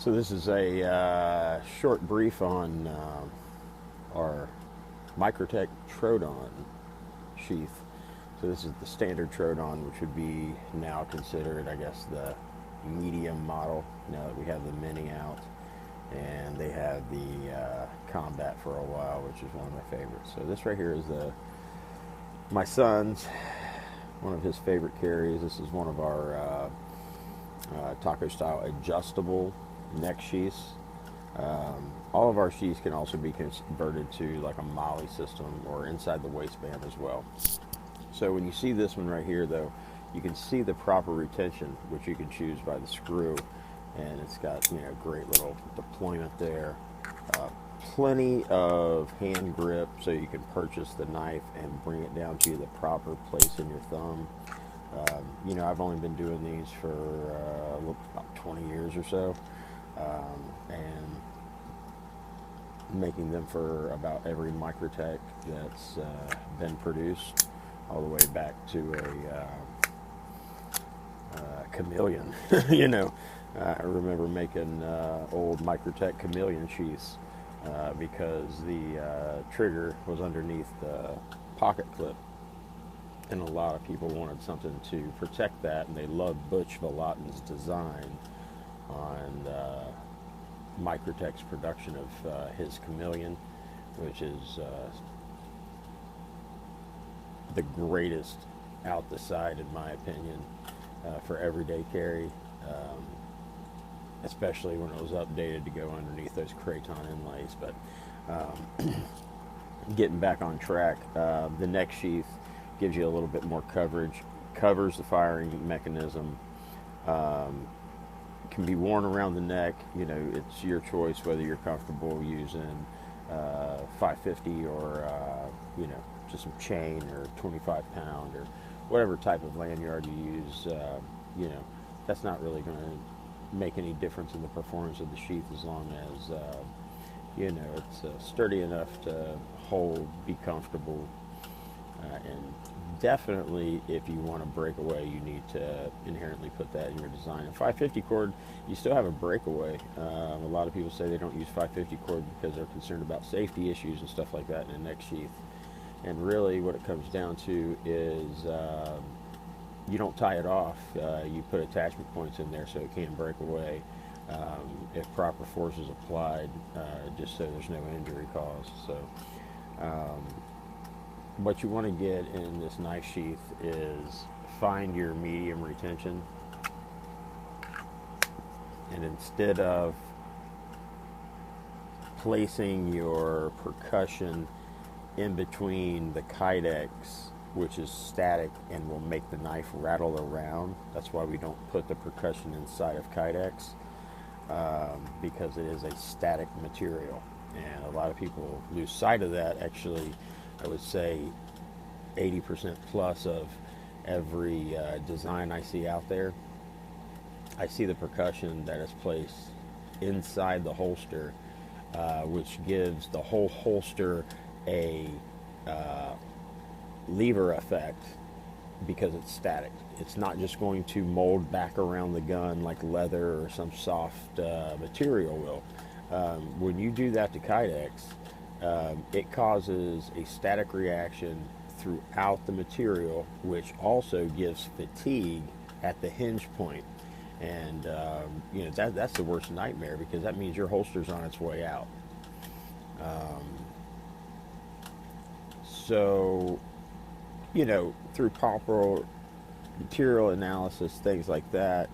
So this is a short brief on our Microtech Troodon sheath. So this is the standard Troodon, which would be now considered, I guess, the medium model. Now that we have the mini out, and they had the combat for a while, which is one of my favorites. So this right here is my son's, one of his favorite carries. This is one of our taco style adjustable neck sheaths. All of our sheaths can also be converted to like a molly system or inside the waistband as well. So when you see this one right here, though, you can see the proper retention, which you can choose by the screw, and it's got, you know, great little deployment there. Plenty of hand grip, so you can purchase the knife and bring it down to the proper place in your thumb. You know, I've only been doing these for about 20 years or so, and making them for about every Microtech that's been produced, all the way back to a chameleon. You know, I remember making old Microtech chameleon sheaths because the trigger was underneath the pocket clip. And a lot of people wanted something to protect that, and they loved Butch Vallotton's design on Microtech's production of his chameleon, which is the greatest out the side, in my opinion, for everyday carry, especially when it was updated to go underneath those Kraton inlays. But getting back on track, the neck sheath gives you a little bit more coverage, covers the firing mechanism, can be worn around the neck. You know, it's your choice whether you're comfortable using 550 or you know, just some chain, or 25-pound, or whatever type of lanyard you use. You know, that's not really going to make any difference in the performance of the sheath, as long as you know, it's sturdy enough to hold, be comfortable. And definitely, if you want to break away, you need to inherently put that in your design. And 550 cord, you still have a breakaway. A lot of people say they don't use 550 cord because they're concerned about safety issues and stuff like that in a neck sheath. And really, what it comes down to is you don't tie it off. You put attachment points in there so it can't break away if proper force is applied, just so there's no injury caused. So what you want to get in this knife sheath is find your medium retention, and instead of placing your percussion in between the kydex, which is static and will make the knife rattle around, that's why we don't put the percussion inside of kydex, because it is a static material, and a lot of people lose sight of that. Actually, I would say 80% plus of every design I see out there, I see the percussion that is placed inside the holster, which gives the whole holster a lever effect, because it's static. It's not just going to mold back around the gun like leather or some soft material will. When you do that to kydex, it causes a static reaction throughout the material, which also gives fatigue at the hinge point. And you know, that's the worst nightmare, because that means your holster's on its way out. So, you know, through proper material analysis, things like that,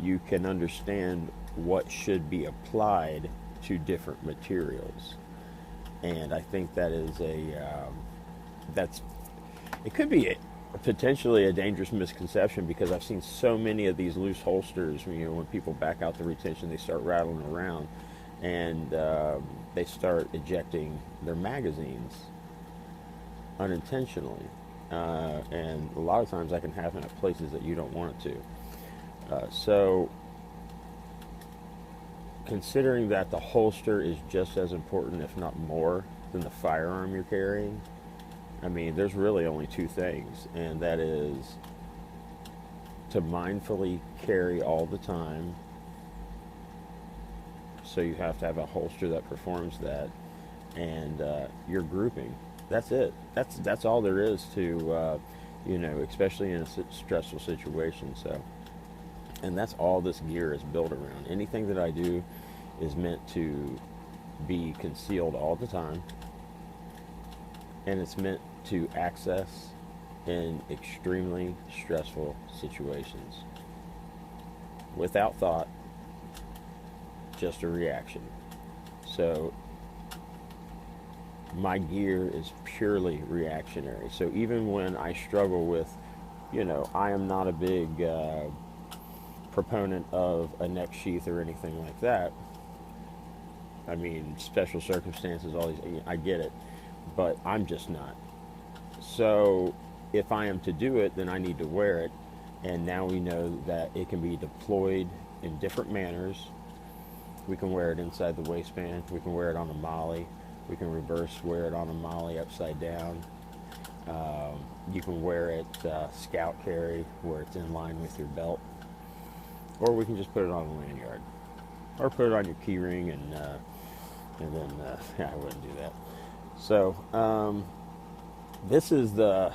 you can understand what should be applied to different materials. And I think that is it could be potentially a dangerous misconception, because I've seen so many of these loose holsters. You know, when people back out the retention, they start rattling around, and they start ejecting their magazines unintentionally. And a lot of times that can happen at places that you don't want it to. So considering that the holster is just as important, if not more, than the firearm you're carrying, I mean, there's really only two things, and that is to mindfully carry all the time, So you have to have a holster that performs that, and your grouping. That's it. That's all there is to, you know, especially in a stressful situation. So, and that's all this gear is built around. Anything that I do is meant to be concealed all the time, and it's meant to access in extremely stressful situations without thought, just a reaction. So my gear is purely reactionary. So even when I struggle with, you know, I am not a big proponent of a neck sheath or anything like that. I mean, special circumstances, all these, I get it, but I'm just not. So if I am to do it, then I need to wear it. And now we know that it can be deployed in different manners. We can wear it inside the waistband. We can wear it on a molly. We can reverse wear it on a molly upside down. You can wear it scout carry, where it's in line with your belt. Or we can just put it on a lanyard. Or put it on your key ring, and then, yeah, I wouldn't do that. So, this is the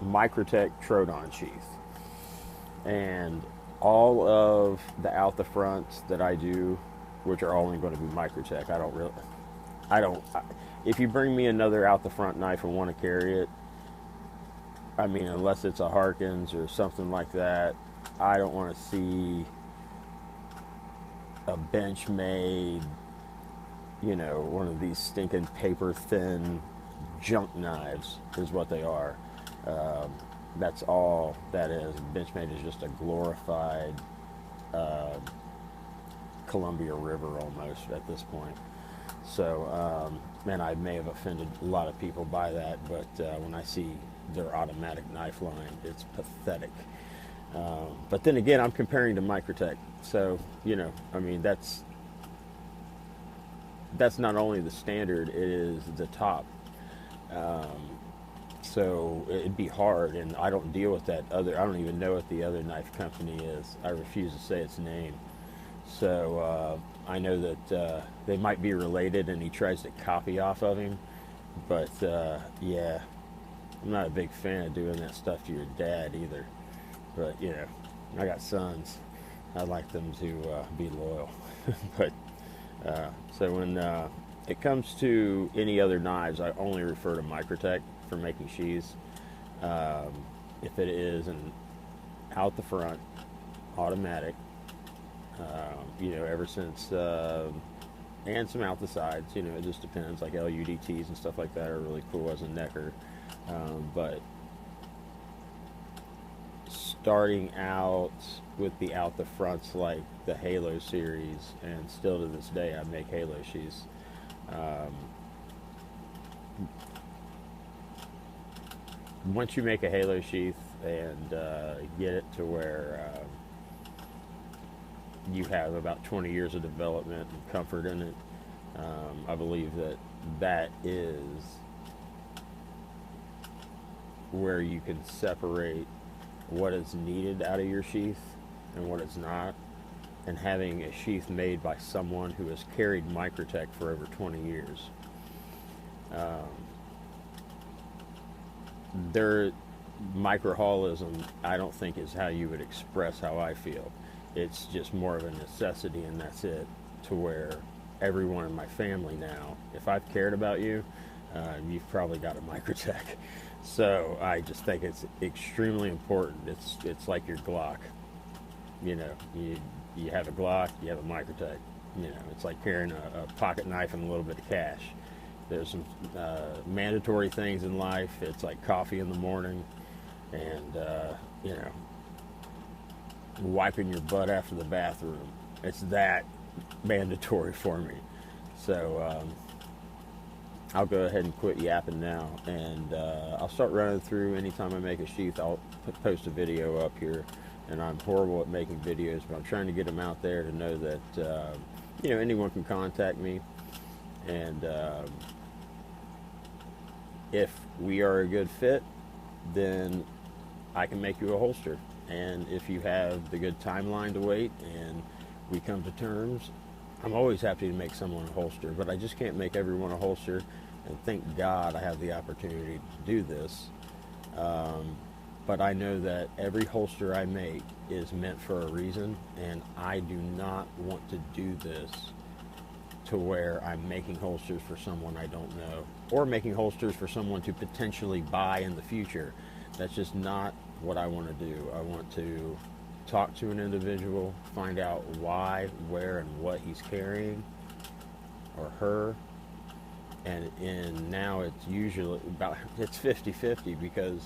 Microtech Troodon sheath. And all of the out the fronts that I do, which are only going to be Microtech, if you bring me another out the front knife and want to carry it, I mean, unless it's a Harkins or something like that, I don't want to see a Benchmade, you know, one of these stinking paper thin junk knives is what they are. That's all that is. Benchmade is just a glorified Columbia River almost at this point. So, and I may have offended a lot of people by that, but when I see their automatic knife line, it's pathetic. But then again, I'm comparing to Microtech. So, you know, I mean, that's not only the standard, it is the top. So it'd be hard, and I don't deal with that other, I don't even know what the other knife company is. I refuse to say its name. So I know that they might be related, and he tries to copy off of him. But yeah, I'm not a big fan of doing that stuff to your dad either. But, you know, I got sons. I'd like them to be loyal. But so when it comes to any other knives, I only refer to Microtech for making sheaths. If it is an out the front automatic, you know, ever since, and some out the sides, you know, it just depends, like LUDTs and stuff like that are really cool as a necker. But starting out with the out the fronts, like the Halo series, and still to this day I make Halo sheaths. Once you make a Halo sheath and get it to where you have about 20 years of development and comfort in it, I believe that is where you can separate what is needed out of your sheath and what it's not. And having a sheath made by someone who has carried Microtech for over 20 years, their microholism, I don't think, is how you would express how I feel. It's just more of a necessity, and that's it. To where everyone in my family now, if I've cared about you, you've probably got a Microtech. So I just think it's extremely important. It's like your Glock. You know, you have a Glock, you have a Microtech. You know, it's like carrying a pocket knife and a little bit of cash. There's some mandatory things in life. It's like coffee in the morning, and you know, wiping your butt after the bathroom. It's that mandatory for me. So I'll go ahead and quit yapping now, and I'll start running through. Anytime I make a sheath, I'll post a video up here. And I'm horrible at making videos, but I'm trying to get them out there to know that you know, anyone can contact me, and if we are a good fit, then I can make you a holster. And if you have the good timeline to wait and we come to terms, I'm always happy to make someone a holster, but I just can't make everyone a holster. And thank God I have the opportunity to do this. But I know that every holster I make is meant for a reason, and I do not want to do this to where I'm making holsters for someone I don't know, or making holsters for someone to potentially buy in the future. That's just not what I want to do. I want to talk to an individual, find out why, where, and what he's carrying, or her. And now it's usually about, it's 50-50 because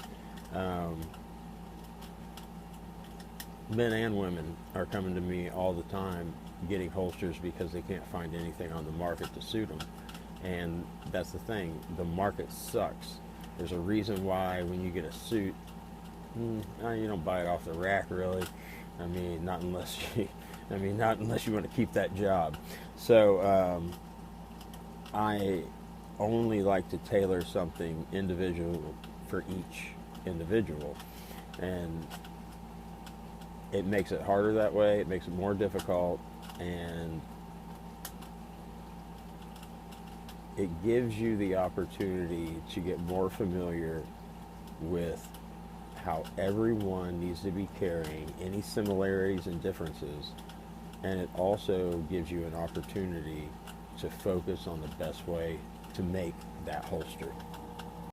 men and women are coming to me all the time getting holsters because they can't find anything on the market to suit them. And that's the thing, the market sucks. There's a reason why when you get a suit, you don't buy it off the rack, really. I mean, not unless you want to keep that job. So I only like to tailor something individual for each individual, and it makes it harder that way. It makes it more difficult, and it gives you the opportunity to get more familiar with how everyone needs to be carrying, any similarities and differences, and it also gives you an opportunity to focus on the best way to make that holster.